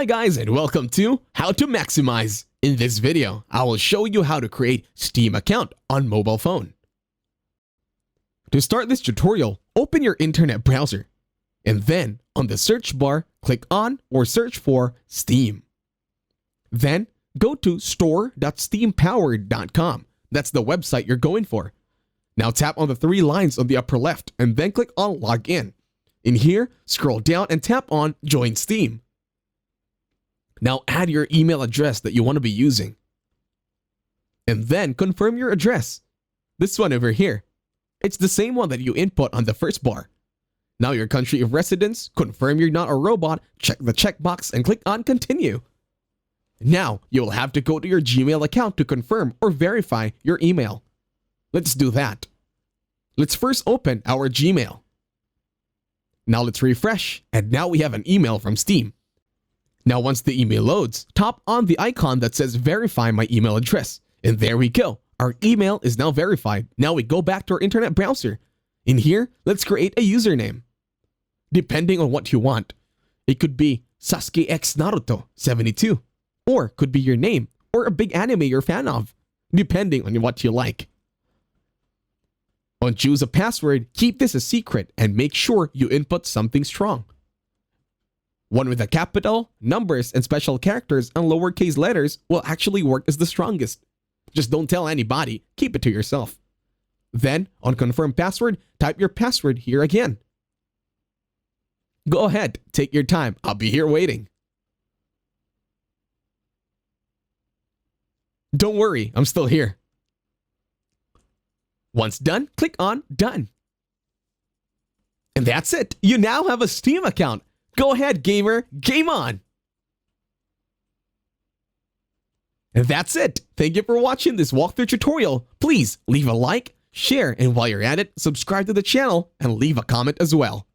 Hi guys and welcome to How to Maximize. In this video, I will show you how to create Steam account on mobile phone. To start this tutorial, open your internet browser and then on the search bar, click on or search for Steam. Then go to store.steampowered.com. That's the website you're going for. Now tap on the three lines on the upper left and then click on Login. In here, scroll down and tap on Join Steam. Now add your email address that you want to be using. And then confirm your address. This one over here. It's the same one that you input on the first bar. Now your country of residence, confirm you're not a robot, check the checkbox and click on Continue. Now you'll have to go to your Gmail account to confirm or verify your email. Let's do that. Let's first open our Gmail. Now let's refresh, and now we have an email from Steam. Now once the email loads, tap on the icon that says verify my email address. And there we go. Our email is now verified. Now we go back to our internet browser. In here, let's create a username. Depending on what you want. It could be Sasuke X Naruto 72. Or could be your name or a big anime you're a fan of. Depending on what you like. On choose a password, keep this a secret and make sure you input something strong. One with a capital, numbers, and special characters and lowercase letters will actually work as the strongest. Just don't tell anybody, keep it to yourself. Then, on confirm password, type your password here again. Go ahead, take your time, I'll be here waiting. Don't worry, I'm still here. Once done, click on Done. And that's it, you now have a Steam account. Go ahead, gamer, game on! And that's it. Thank you for watching this walkthrough tutorial. Please leave a like, share, and while you're at it, subscribe to the channel and leave a comment as well.